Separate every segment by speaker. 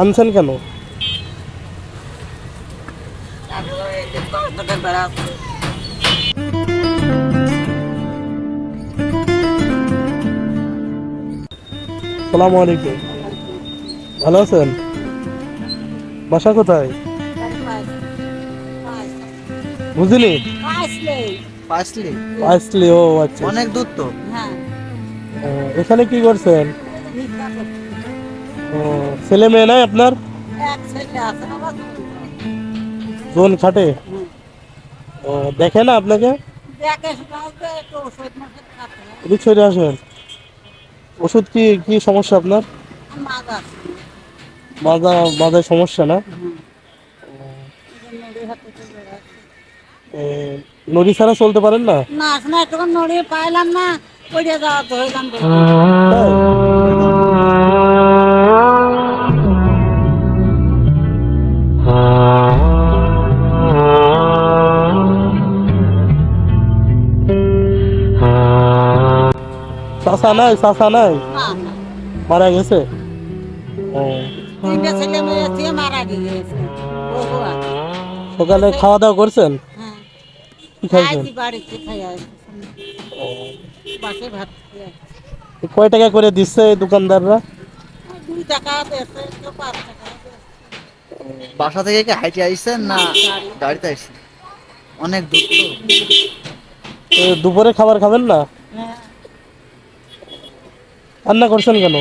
Speaker 1: আনছেন কেন? সালামু আলাইকুম। ভালো আছেন? বাসা কোথায়? বুঝলি? আসলে ও আচ্ছা।
Speaker 2: অনেক দূর তো।
Speaker 1: ও, এখানে কি করছেন? ও, ছেলে মেয়ে নাই আপনার? জোন খাটে? ও, দেখে না আপনাকে? এদিক সরে আসেন। ওষুধ কি কি সমস্যা আপনার? মাজায় সমস্যা না? এ, নড়ি ছাড়া চলতে পারেন না?
Speaker 3: না একটু নড়িয়ে পাইলাম না, পড়ে যাওয়া ধরলাম।
Speaker 1: তাই? চাচা নাই? চাচা নাই?
Speaker 3: না না,
Speaker 1: মারা গেছে? ও,
Speaker 3: তিনটে ছেলে মেয়ে দিয়ে মারা গিয়েছে। বহু আগে।
Speaker 1: সকালে খাওয়া দাওয়া করছেন?
Speaker 3: হ্যাঁ,
Speaker 1: কি খাইছেন?
Speaker 3: খাইছি, বাড়িতে খাই আসছি,
Speaker 1: ও,
Speaker 3: বাসে ভাত খেয়ে আসছি।
Speaker 1: কয় টাকা করে দিচ্ছে এই দোকানদাররা?
Speaker 3: 2 টাকা দিয়েছে, কেউ 5 টাকা দিয়েছে।
Speaker 2: বাসা থেকে কি হাইটে আইছেন না
Speaker 3: গাড়ি।
Speaker 2: গাড়িতে আইছেন? অনেক দূর তো।
Speaker 1: দুপুরে খাবার খাবেন না?
Speaker 3: হ্যাঁ,
Speaker 1: রান্না করছেন কেন?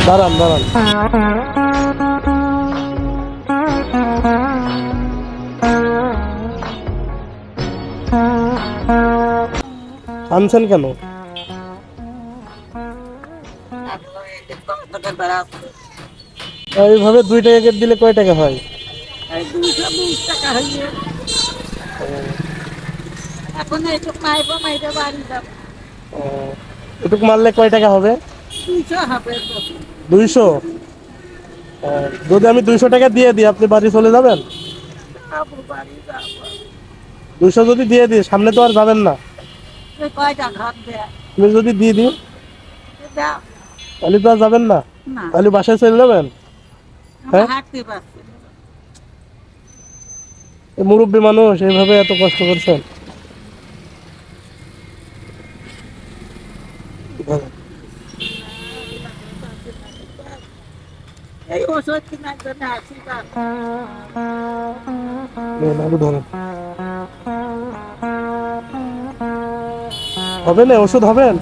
Speaker 1: দাঁড়ান দাঁড়ান। আনছেন কেন?
Speaker 3: টাকা বেড়াচ্ছে।
Speaker 1: এইভাবে 2 টাকা করে দিলে কয় টাকা হয়?
Speaker 3: এই 220 টাকা হইছে। এখন এইটুক মাইবো, মাইরে বাড়ি যাবো।
Speaker 1: ও, এটুক মারলে কয় টাকা হবে?
Speaker 3: 200 হবে তো।
Speaker 1: 200? যদি আমি 200 টাকা দিয়ে দিই আপনি বাড়ি চলে যাবেন?
Speaker 3: যাবো, বাড়ি যাবো।
Speaker 1: 200 যদি দিয়ে দিই সামনে তো আর যাবেন না।
Speaker 3: এই কয়টা ঘর দেয়?
Speaker 1: তুমি যদি দিয়ে দিই
Speaker 3: দাও।
Speaker 1: তাহলে তো আর যাবেন না।
Speaker 3: না,
Speaker 1: তাহলে বাসায় চলে যাবেন?
Speaker 3: আমরা
Speaker 1: হ্যাঁ?
Speaker 3: হাঁটতে পারছি না।
Speaker 1: এই মুরব্বী মানুষ এইভাবে এত কষ্ট করছেন?
Speaker 3: এই ওষুধ কেনার জন্য আসি বা
Speaker 1: আরো ধরেন। হবে না? ওষুধ হবেন?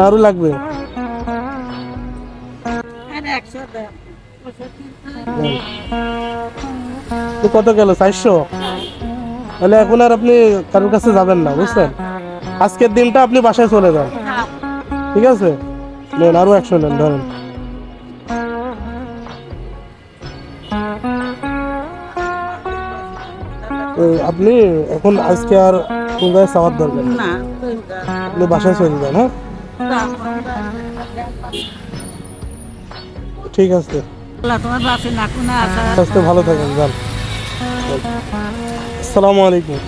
Speaker 1: আরো লাগবে?
Speaker 3: 100 দেয়। ওষুধ কিনতে
Speaker 1: তো কত গেল? 400? তাহলে এখন আর আপনি কারোর কাছে যাবেন না, বুঝছেন? আজকের দিনটা আপনি বাসায় চলে যান, ঠিক আছে? নেন আরো 100 নেন, ধরেন। তো আপনি এখন আজকে আর কোন জায়গায় চাওয়ার দরকার নেই।
Speaker 3: না,
Speaker 1: আপনি বাসায় চলে যান, হ্যাঁ? ঠিক আছে,
Speaker 3: তোমার বাসে না কোনো আসা
Speaker 1: স্বাস্থ্য ভালো থাকেন, যান। আসসালামু আলাইকুম।